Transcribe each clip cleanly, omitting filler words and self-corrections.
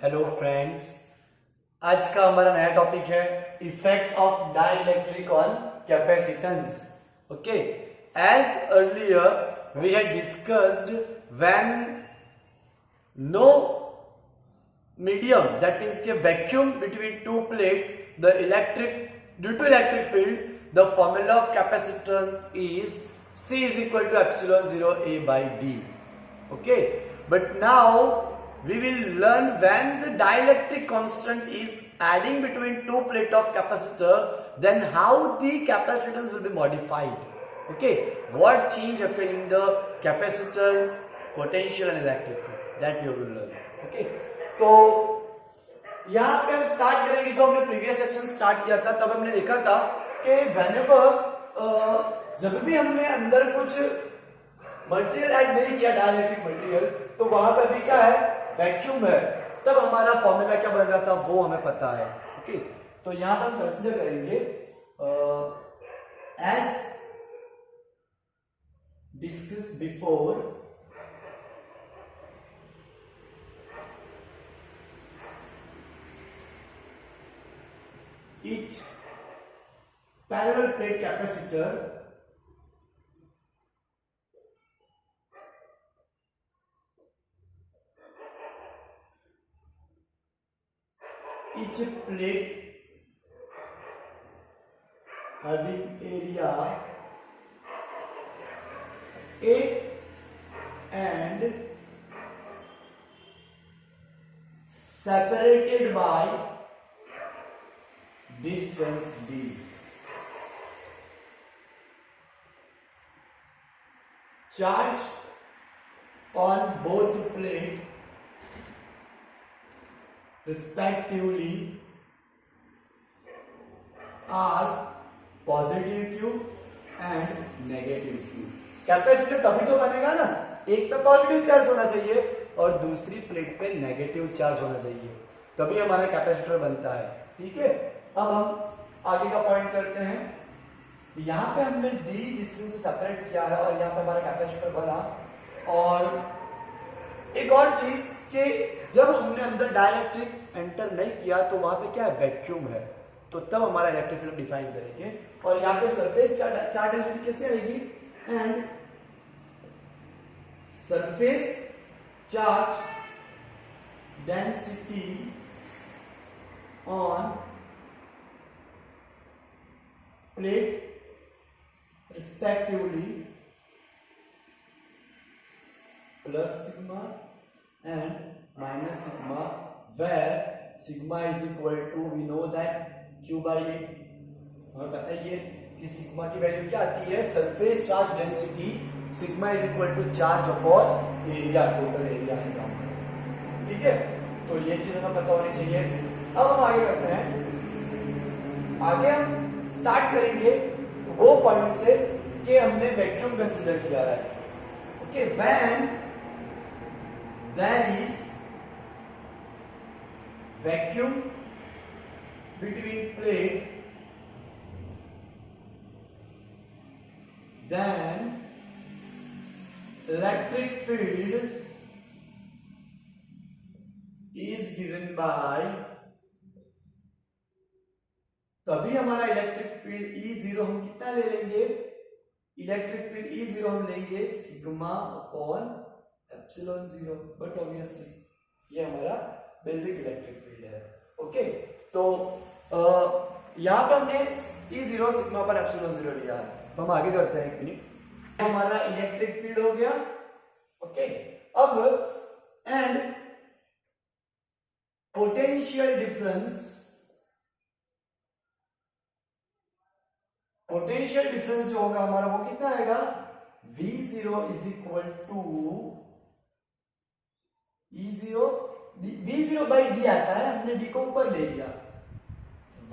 Hello friends, आज का हमारा नया टॉपिक है effect of dielectric on capacitance. Okay, as earlier we had discussed when no medium, that means के vacuum between two plates, the due to electric field, the formula of capacitance is C is equal to epsilon 0 A by D. Okay, but now we will learn when the dielectric constant is adding between two plate of capacitor, then how the capacitance will be modified. Okay, what change occur in the capacitance, potential and electric field, that we will learn. Okay, तो यहां पे हम start करेंगे. जो हमने previous section start किया था तब हमने देखा था कि जब भी हमने अंदर कुछ मटेरियल ऐड नहीं किया, डाइलेक्ट्रिक मटेरियल, तो वहां पे भी क्या है, वैक्यूम है. तब हमारा फॉर्मूला क्या बन रहा था वो हमें पता है. ओके, तो यहां पर हम कंसीडर करेंगे as discuss before, each parallel plate capacitor each plate having area A and separated by distance D. Charge on both plate respectively are positive Q and negative Q. Capacitor तभी तो बनेगा ना, एक पे पॉजिटिव चार्ज होना चाहिए और दूसरी प्लेट पे नेगेटिव चार्ज होना चाहिए, तभी हमारा कैपेसिटर बनता है. ठीक है, अब हम आगे का पॉइंट करते हैं. यहां पे हमने डी डिस्टेंस से सेपरेट किया है और यहां पे हमारा कैपेसिटर बना. और एक और चीज कि जब हमने अंदर डाइलेक्ट्रिक एंटर नहीं किया तो वहां पे क्या है, वैक्यूम है, तो तब हमारा इलेक्ट्रिक फील्ड डिफाइन करेंगे. और यहाँ पे सरफेस चार्ज डेंसिटी कैसे आएगी, and surface charge density on plate respectively plus sigma and minus sigma, where sigma is equal to, we know that q by a. हमें पता है ये कि सिग्मा की वैल्यू क्या आती है, surface charge density. Sigma is equal to charge upon area, total area है ग्राउंड. ठीक है, तो ये चीज हमें पता होनी चाहिए. अब हम आगे करते हैं. आगे हम स्टार्ट करेंगे वो पॉइंट से कि हमने वैक्यूम कंसीडर किया है. Okay, when there is vacuum between plate, then electric field is given by, तभी हमारा इलेक्ट्रिक फील्ड E0 हम कितना ले लेंगे, इलेक्ट्रिक फील्ड E0 हम लेंगे sigma upon epsilon 0. But obviously ये हमारा बेसिक इलेक्ट्रिक फील्ड है. ओके, तो यहां पे हमने E0 सिग्मा अपॉन एप्सिलॉन 0 लिया है. तो हम आगे करते हैं. एक मिनट, हमारा इलेक्ट्रिक फील्ड हो गया. ओके, अब and potential difference, potential difference जो होगा हमारा वो कितना आएगा, V0 is equal to E0, V0 by d आता है, हमने डी को ऊपर ले लिया.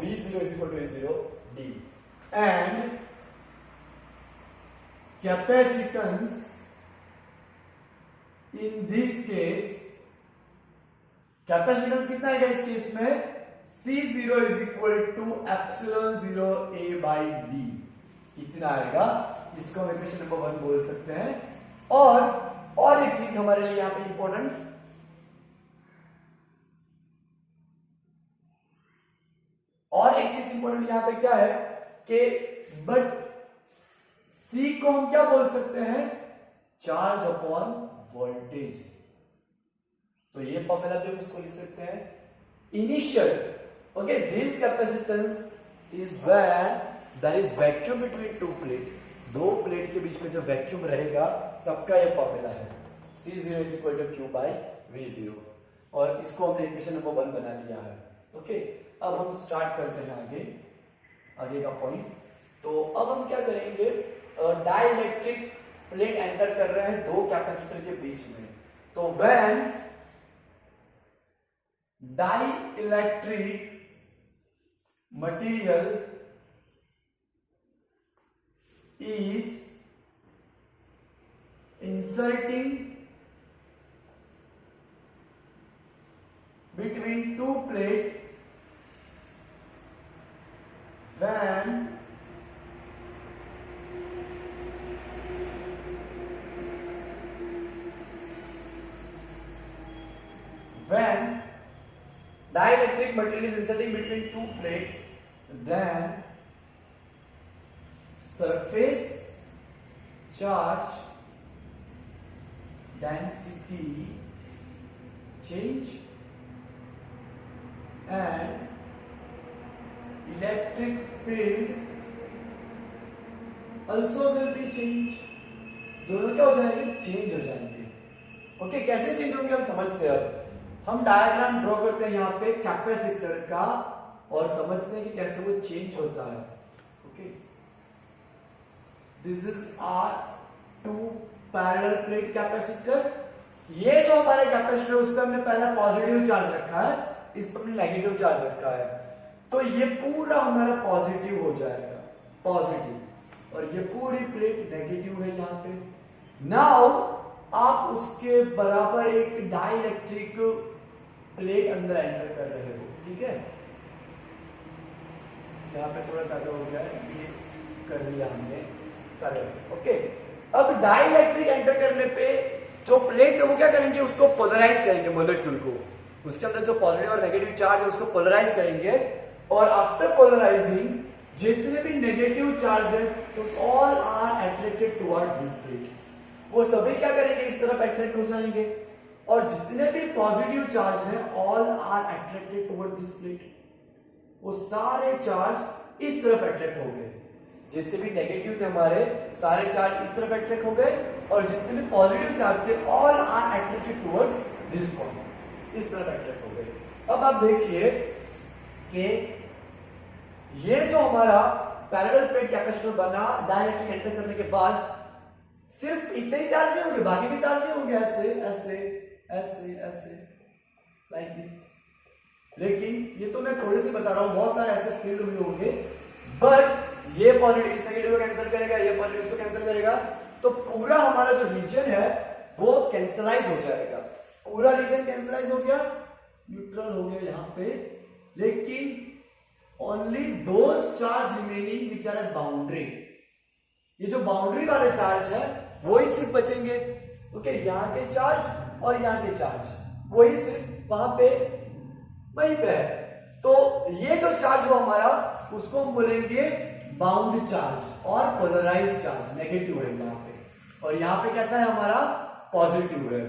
V0 is equal to E0 d and capacitance in this case, capacitance कितना आएगा इस केस में, C0 is equal to epsilon 0 A by D. इतना आएगा, इसको हम इक्वेशन नंबर 1 बोल सकते हैं. और एक चीज हमारे लिए यहाँ पे इंपॉर्टेंट, और एक चीज इंपॉर्टेंट यहां पे क्या है कि बट C को हम क्या बोल सकते हैं, चार्ज अपॉन वोल्टेज। तो ये फॉर्मूला भी हम इसको लिख सकते हैं initial. Okay, this capacitance is when there is vacuum between two plate, दो प्लेट के बीच में जब वैक्यूम रहेगा तब का ये फॉर्मूला है C0 is equal to Q by V0, और इसको हमने इक्वेशन नंबर 1 बना लिया है। ओके, अब हम स्टार्ट करते हैं आगे का पॉइंट। तो अब हम क्या करेंगे, डाइलेक्ट्रिक प्लेट एंटर कर रहे हैं दो कैपेसिटर के बीच में। तो when dielectric material is inserting between two plates when dielectric material is inserting between two plates, then surface charge density change and electric field also will be change। दोनों क्या हो जाएंगे, चेंज हो जाएंगे। ओके, कैसे चेंज होंगे हम समझते हैं। अब हम डायग्राम ड्रॉ करते हैं यहाँ पे कैपेसिटर का और समझते हैं कि कैसे वो चेंज होता है। Okay, this is our two parallel plate capacitor. ये जो हमारा कैपेसिटर उस पर हमने पहला पॉजिटिव चार्ज रखा है, इस पर हमने नेगेटिव चार्ज रखा है, तो ये पूरा हमारा पॉजिटिव हो जाएगा, पॉजिटिव, और ये पूरी प्लेट नेगेटिव है यहाँ पे। नाउ आप उसके बराबर एक डाइलेक्ट्रिक प्लेट अंदर एंटर कर रहे हो, ठीक है। यहाँ पे थोड़ा ज्यादा हो गया है, ये कर लिया हमने। ओके, अब डाइलेक्ट्रिक एंटर करने पे जो प्लेट है वो क्या करेंगे, उसको पोलराइज करेंगे मॉलिक्यूल को, उसके अंदर जो पॉजिटिव और नेगेटिव चार्ज है उसको पोलराइज करेंगे, और आफ्टर पोलराइजिंग जितने भी नेगेटिव चार्ज है तो all are attracted toward this plate, वो सभी क्या करेंगे, इस तरफ अट्रैक्ट हो जाएंगे, और जितने भी पॉजिटिव चार्ज है all are attracted toward this plate, वो सारे चार्ज इस तरफ अट्रैक्ट हो गए। जितने भी नेगेटिव थे हमारे सारे चार्ज इस तरफ अट्रैक्ट हो गए, और जितने भी पॉजिटिव चार्ज थे all are attracted towards this point, इस तरफ अट्रैक्ट हो गए। अब आप देखिए कि ये जो हमारा पैरेलल प्लेट कैपेसिटर बना डाइलेक्ट्रिक एंटर करने के बाद सिर्फ इतने ही चार्ज नहीं होंगे, बाकी भी चार्ज नहीं होंगे, ऐसे ऐसे ऐसे ऐसे लाइक दिस। लेकिन ये तो मैं थोड़े से बता रहा हूं, बहुत सारे ऐसे फील्ड हुए होंगे, बट ये पॉजिटिव इस नेगेटिव को कैंसिल करेगा, ये पॉजिटिव इसको कैंसिल करेगा, तो पूरा हमारा जो रीजन है वो कैंसलाइज हो जाएगा, पूरा रीजन कैंसलाइज हो गया, न्यूट्रल हो गया यहाँ पे। लेकिन only those charge remaining which are at boundary, ये जो बाउंड्री वाले चार्ज है वो ही सिर्फ बचेंगे। ओके, यहाँ के चार्ज और यहाँ के चार्ज वही सिर्फ वहां पे वहीं पे है। तो ये जो चार्ज हो हमारा उसको हम बोलेंगे बाउंड चार्ज और पोलराइज चार्ज, नेगेटिव है यहाँ पे, और यहाँ पे कैसा है हमारा पॉजिटिव है।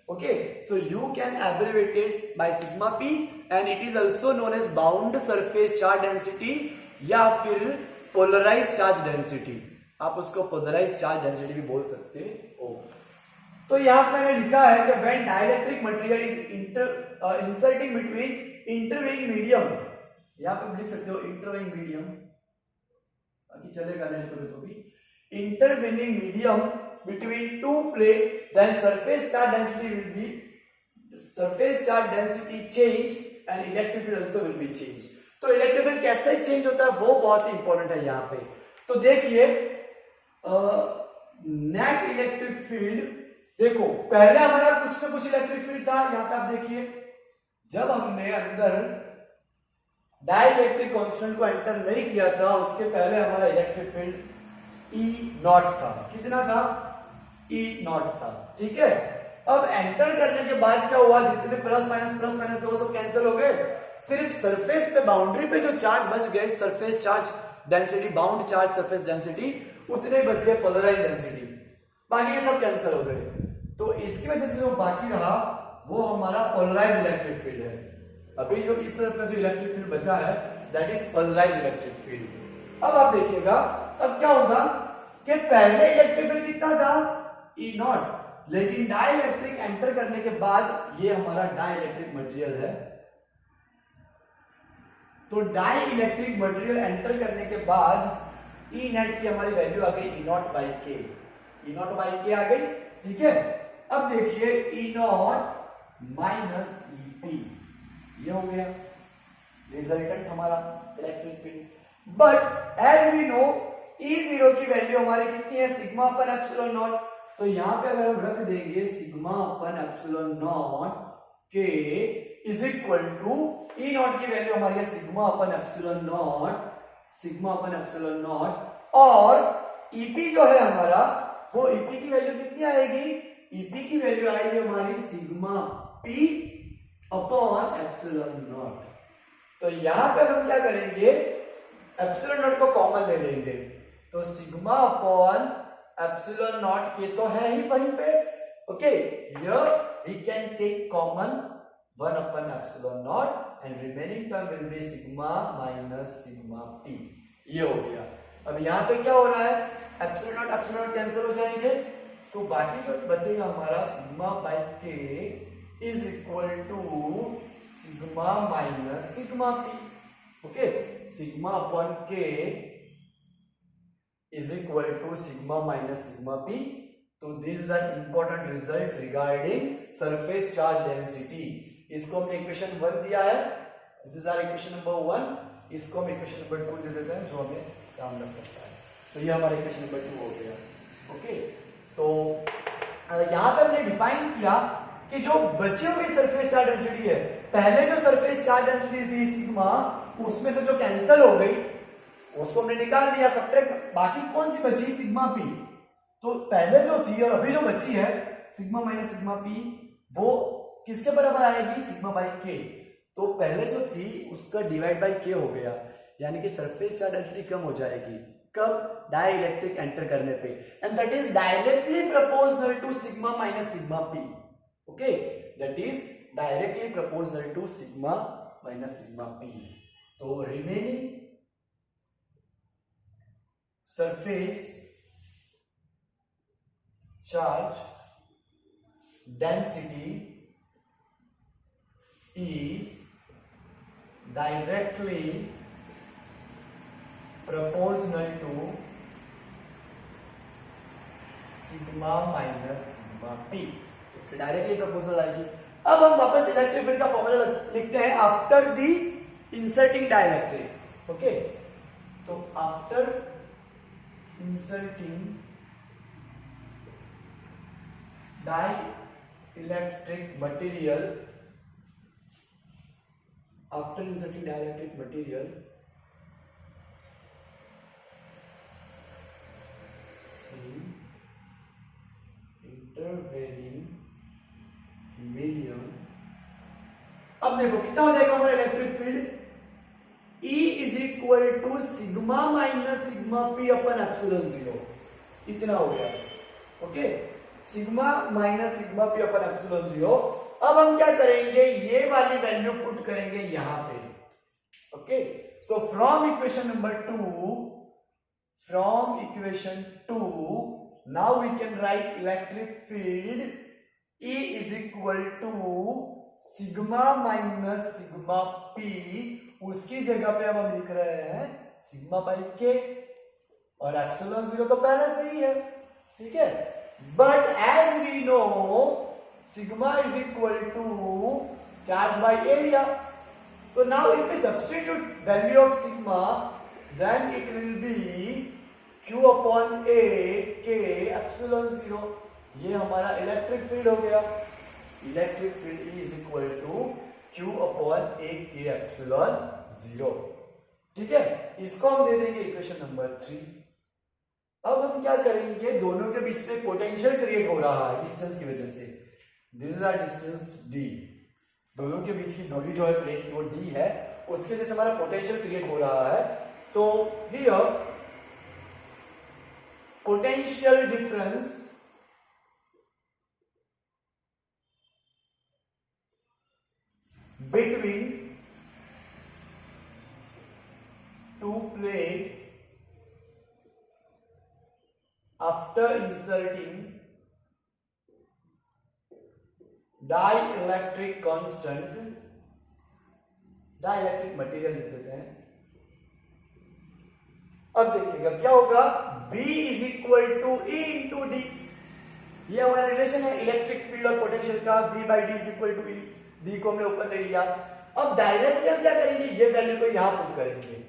Okay, so you can abbreviate it by sigma p and it is also known as bound surface charge density या फिर पोलराइज चार्ज डेंसिटी, आप उसको पोलराइज चार्ज डेंसिटी भी बोल सकते हो। तो यहाँ पे मैंने लिखा है कि when dielectric material is inserting between intervening medium, यहाँ पे लिख सकते हो इंटरवेइंग मीडियम, बाकी चलेगा नहीं लिखोगे तो भी, intervening medium between two plate, then surface charge density will be surface charge density change and electric field also will be change. तो इलेक्ट्रिक फील्ड कैसे चेंज होता है वो बहुत ही इंपॉर्टेंट है यहाँ पे। तो देखिए नेट इलेक्ट्रिक फील्ड, देखो पहले हमारा कुछ ना कुछ इलेक्ट्रिक फील्ड था, यहाँ पे आप देखिए जब हमने अंदर डाइलेक्ट्रिक कांस्टेंट को एंटर नहीं किया था उसके पहले हमारा इलेक्ट्रिक फील्ड E नॉट था। कितना था? E नॉट था, ठीक है। अब एंटर करने के बाद क्या हुआ, जितने प्लस माइनस थे वो सब कैंसिल हो गए, सिर्फ सरफेस पे बाउंड्री पे जो चार्ज बच गए, surface charge density, bound charge surface density, उतने बच गए पोलराइज डेंसिटी, बाकी ये सब कैंसिल हो गए। तो इसकी वजह से जो बाकी रहा वो हमारा पोलराइज इलेक्ट्रिक फील्ड है। अभी जो इस तरफ में जो इलेक्ट्रिक फील्ड बचा है that is polarize electric field. अब आप देखिएगा अब क्या होगा कि पहले इलेक्ट्रिक फील्ड कितना था ई नॉट, लेकिन डाइलेक्ट्रिक एंटर करने के बाद ये हमारा डाइलेक्ट्रिक मटेरियल है, तो डाइलेक्ट्रिक मटेरियल एंटर करने के बाद ई नेट की हमारी वैल्यू आ गई ई नॉट बाई के, ई नॉट बाई के आ गई, ठीक है। अब देखिए E not minus E P, ये हो गया रिजल्टेंट हमारा electric field. But as we know E zero की वैल्यू हमारी कितनी है, सिग्मा अपन एप्सिलॉन नॉट, तो यहां पे अगर हम रख देंगे sigma upon epsilon naught k is equal to E naught की वैल्यू हमारी है sigma upon epsilon naught, sigma upon epsilon naught, और ईपी जो है हमारा वो ईपी की वैल्यू कितनी आएगी, ईपी की वैल्यू आएगी हमारी sigma P upon epsilon not. तो यहां पर हम क्या करेंगे, एप्सिलॉन नॉट को कॉमन ले लेंगे, तो सिग्मा अपॉन एप्सिलॉन नॉट के तो है ही वहीं पे, okay, here we can take common 1 upon epsilon naught and remaining term will be sigma minus sigma p, ये हो गया। अब यहाँ पे क्या हो रहा है, एप्सिलॉन नॉट कैंसिल हो जाएंगे, तो बाकी जो बचेगा हमारा sigma by K is equal to sigma minus sigma P, okay, sigma upon K is equal to sigma minus sigma P. तो this is an important result regarding surface charge density. इसको हमने इक्वेशन 1 दिया है, this is our equation number 1, इसको हम equation number 2 दे देते हैं जो हमें काम लग सकता है। तो ये हमारा इक्वेशन नंबर 2 हो गया, ओके। तो यहां पे हमने डिफाइन किया कि जो बची हुई सरफेस चार्ज डेंसिटी है, पहले जो सरफेस चार्ज डेंसिटी थी सिग्मा, उसमें से जो कैंसिल हो गई उसको हमने निकाल दिया सब्ट्रैक्ट, बाकी कौन सी बची, सिग्मा पी। तो पहले जो थी और अभी जो बची है सिग्मा माइनस सिग्मा पी, वो किसके बराबर आएगी, सिग्मा बाई के। तो पहले जो थी उसका डिवाइड बाई के हो गया, यानी कि सरफेस चार्ज डेंसिटी कम हो जाएगी, कब, डाइलेक्ट्रिक एंटर करने पे, and that is directly proportional to sigma minus sigma P, okay, that is directly proportional to sigma minus sigma P. तो remaining surface charge density is directly proportional to sigma minus sigma p, इसके directly proportional आएगी। अब हम वापस electric field का formula लिखते हैं after the inserting dielectric, okay. तो after inserting dielectric material, after inserting dielectric material in intervening medium, अब देखो कितना हो जाएगा हमारा electric field, E is equal to sigma minus sigma P upon epsilon zero, इतना हो गया, okay, sigma minus sigma P upon epsilon zero. अब हम क्या करेंगे, ये वाली वैल्यू पुट करेंगे यहां पे, okay. So from equation number 2, from equation 2 now we can write electric field E is equal to sigma minus sigma p, उसकी जगह पे अब हम लिख रहे हैं सिग्मा बाई के, और एप्सिलॉन जीरो तो पहले से ही है, ठीक है। But as we know sigma is equal to charge by area, तो now if we substitute value of sigma then it will be Q upon A K epsilon zero, ये हमारा इलेक्ट्रिक फील्ड हो गया। Electric field is equal to Q upon A K epsilon zero, ठीक है। इसको हम दे देंगे इक्वेशन नंबर 3। अब हम क्या करेंगे, दोनों के बीच में पोटेंशियल क्रिएट हो रहा है डिस्टेंस की वजह से, this is our distance d, दोनों के बीच की दूरी जो है प्लेट की वो d है, उसके वजह से हमारा पोटेंशियल क्रिएट हो रहा है। तो here potential difference between two plates after inserting dielectric constant, dielectric material लिख देते हैं। अब देखिएगा क्या होगा, B is equal to E into d. ये हमारा रिलेशन है इलेक्ट्रिक फील्ड और पोटेंशियल का, B by d is equal to E। D को हमने ऊपर ले लिया। अब डायरेक्टली हम क्या करेंगे, ये वैल्यू को यहां पुट करेंगे।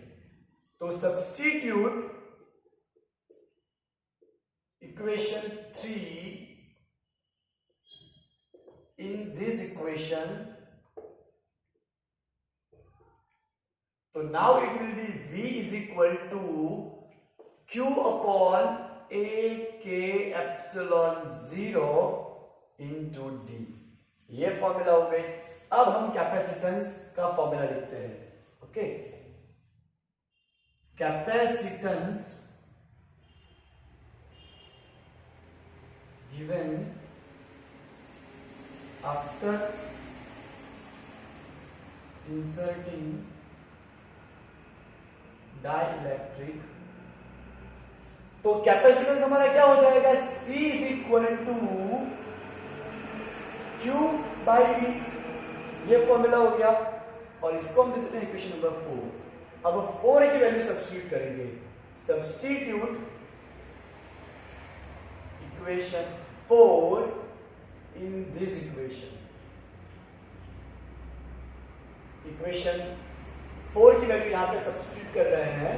तो substitute equation 3 in this equation, so now it will be V is equal to Q upon A K epsilon 0 into D। ये फॉर्मूला हो गई। अब हम कैपेसिटेंस का फॉर्मूला लिखते हैं। ओके, capacitance given after inserting dielectric, तो कैपेसिटेंस हमारा क्या हो जाएगा, C is equal to Q by V। ये फॉर्मूला हो गया और इसको हम लिखते हैं इक्वेशन नंबर 4। अब 4 की वैल्यू सब्स्टिट्यूट करेंगे। Substitute equation 4 in this equation। Equation 4 की वैल्यू यहां पे सब्स्टिट्यूट कर रहे हैं,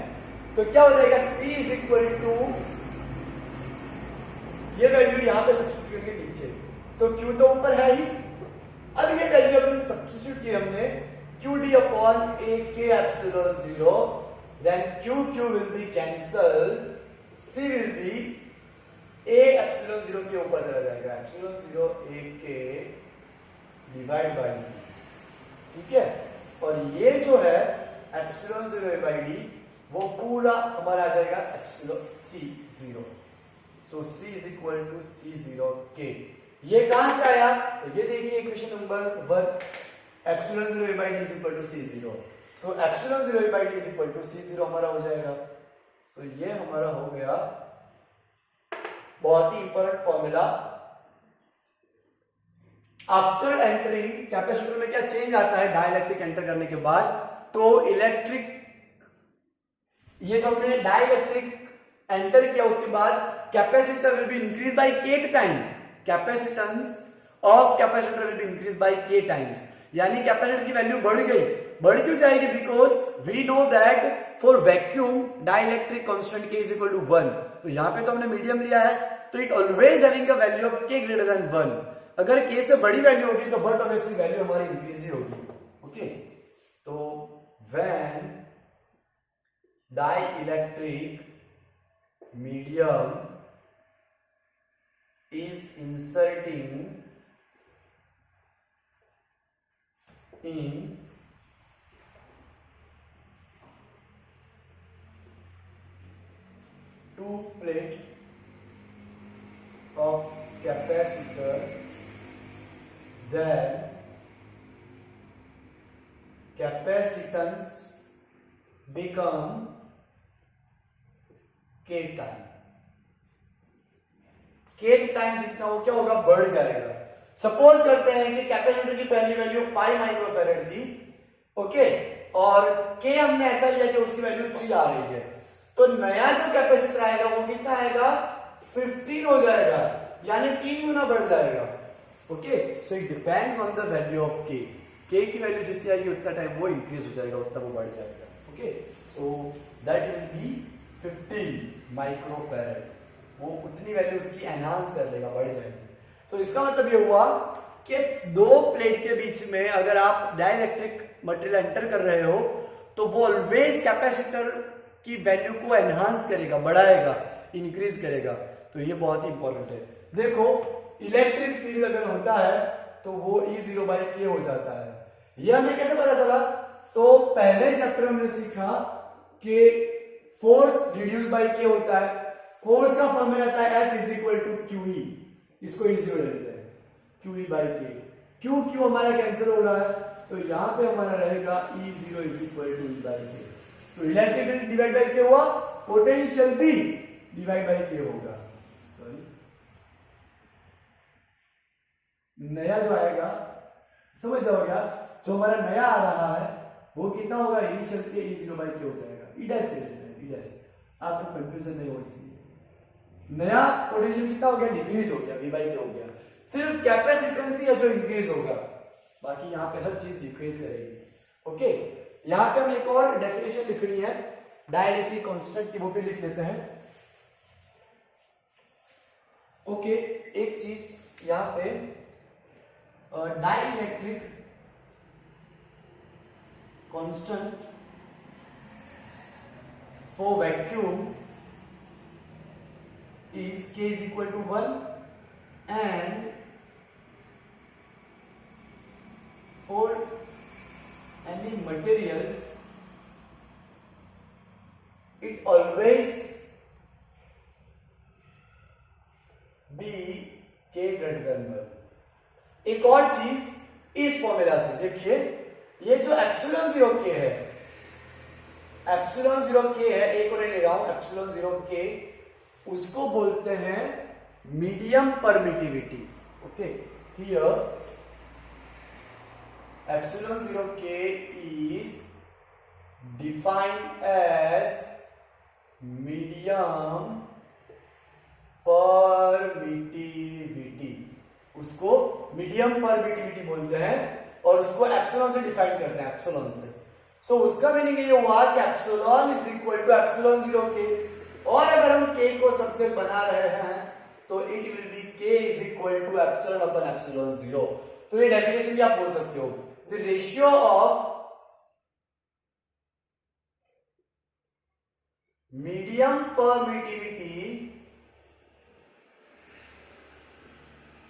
तो क्या हो जाएगा, C इज इक्वल टू, ये वैल्यू यहां पे सब्स्टिट्यूट करके नीचे, तो Q तो ऊपर है ही। अब ये वैल्यू अपन सब्स्टिट्यूट की हमने QD upon AK epsilon 0, then Q will be cancel, C will be A epsilon 0 के ऊपर चला जाएगा, एप्सिलॉन 0 A के डिवाइड बाई डी। ठीक है, और ये जो है एप्सिलॉन 0 A बाई डी, वो पूरा हमारा आ जाएगा एप्सिलॉन C0। सो C is equal to C0 K। ये कहां से आया, तो ये देखिए equation number 1, epsilon 0 A by d is equal to C0। सो epsilon 0 A by d is equal to C0 हमारा हो जाएगा। तो ये हमारा हो गया बहुत ही important formula. After entering, capacitor में क्या चेंज आता है डाइलेक्ट्रिक एंटर करने के बाद, तो इलेक्ट्रिक, ये जो हमने डाइलेक्ट्रिक एंटर किया उसके बाद capacitor will be increase by k time, capacitance of capacitor will be increase by k times, यानी कैपेसिटर की वैल्यू बढ़ गई। बढ़ क्यों जाएगी, because we know that for vacuum dielectric constant k is equal to 1। तो यहां पे तो हमने मीडियम लिया है, तो it always having a value of k greater than 1। अगर k से बड़ी वैल्यू होगी तो बट ऑब्वियसली वैल्यू हमारी इंक्रीज ही होगी। ओके, तो when dielectric medium is inserting in two plate of capacitor, then capacitance become k time। kth time जितना वो क्या होगा, बढ़ जाएगा। सपोज करते हैं कि कैपेसिटर की पहली वैल्यू 5 माइक्रोफैरेड थी, ओके, और k हमने ऐसा लिया कि उसकी वैल्यू 3 आ रही है, तो नया जो कैपेसिटर आएगा वो कितना आएगा, 15 हो जाएगा, यानी 3 गुना बढ़ जाएगा। Okay, so it depends on the value of k। k की वैल्यू जितनी आएगी उतना टाइम वो इंक्रीज हो जाएगा, उतना वो बढ़ जाएगा। Okay, so that will be 15 microfarad, वो उतनी वैल्यू उसकी एनहांस कर लेगा, बढ़ जाएगी। तो इसका मतलब ये हुआ कि दो प्लेट के बीच में अगर आप डाइलेक्ट्रिक मटेरियल एंटर कर रहे हो तो वो ऑलवेज कैपेसिटर की वैल्यू को एनहांस करेगा, बढ़ाएगा, इंक्रीज करेगा। तो ये बहुत ही इंपॉर्टेंट है। देखो इलेक्ट्रिक फील्ड अगर होता है तो वो E0 बाई k हो जाता है, ये हमें कैसे पता चला? तो पहले चैप्टर में हमने सीखा कि फोर्स रिड्यूस बाय के होता है, फोर्स का फॉर्मूला रहता है F is equal to QE, इसको E0 ले लेते हैं, QE बाय K, Q हमारा कैंसिल हो रहा है, तो यहां पे हमारा रहेगा E0 is equal to E by K। तो electric field divide by K हुआ, पोटेंशियल भी डिवाइड बाय K होगा। सॉरी, नया जो आएगा समझ जाओगे, जो हमारा नया आ रहा है वो कितना होगा, इनिशियल के E0 बाय K हो जाएगा। ई डैश ले लेते हैं, ई डैश, आपको कंफ्यूजन नहीं हो, इसलिए नया पोटेंशियल कितना हो गया, डिक्रीज हो गया, V बाय K हो गया। सिर्फ कैपेसिटेंस ही है जो इंक्रीज होगा, बाकी यहाँ पे हर चीज डिक्रीज करेगी। ओके, यहाँ पे हम एक और डेफिनेशन लिखनी है डाइलेक्ट्रिक कांस्टेंट की, वो भी लिख लेते हैं। ओके, एक चीज यहाँ पे dielectric constant for vacuum is K is equal to 1 and for any material it always be K greater than 1। एक और चीज इस फॉर्मूला से देखिए, ये जो एप्सिलॉन 0 K है, एप्सिलॉन 0 K है, एक और ले रहा हूं, एप्सिलॉन 0 K, उसको बोलते हैं medium permittivity. Okay, here epsilon 0 K is defined as medium permittivity, उसको मीडियम परमिटिविटी बोलते हैं और उसको एप्सिलॉन से डिफाइन करते हैं, एप्सिलॉन से। सो उसका मीनिंग ये हुआ कि epsilon is equal to epsilon 0 K, और अगर हम K को सबसे बना रहे हैं तो it will be K is equal to epsilon अपन एप्सिलॉन 0। तो ये डेफिनेशन भी आप बोल सकते हो, the ratio of medium permittivity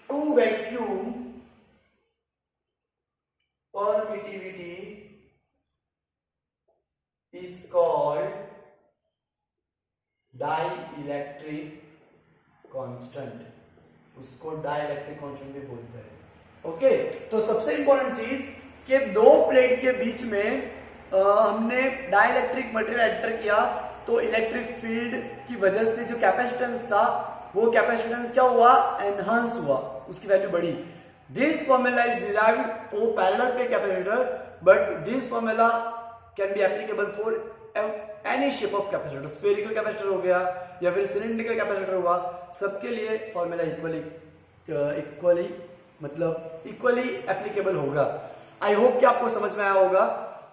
to vacuum permittivity is called dielectric constant, उसको dielectric constant भी बोलते हैं। ओके, तो सबसे इंपॉर्टेंट चीज कि दो प्लेट के बीच में हमने डाइलेक्ट्रिक मटेरियल एंटर किया, तो इलेक्ट्रिक फील्ड की वजह से जो कैपेसिटेंस था वो कैपेसिटेंस क्या हुआ, एनहांस हुआ, उसकी वैल्यू बढ़ी। This formula is derived for parallel plate capacitor, but this formula can be applicable for any shape of capacitor, spherical capacitor हो गया या फिर सिलिंड्रिकल कैपेसिटर हुआ, सबके लिए फॉर्मूला इक्वली एप्लीकेबल होगा। आई होप कि आपको समझ में आया होगा,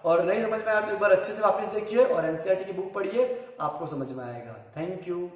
और नहीं समझ में आया तो एक बार अच्छे से वापस देखिए और एनसीईआरटी की बुक पढ़िए, आपको समझ में आएगा। Thank you.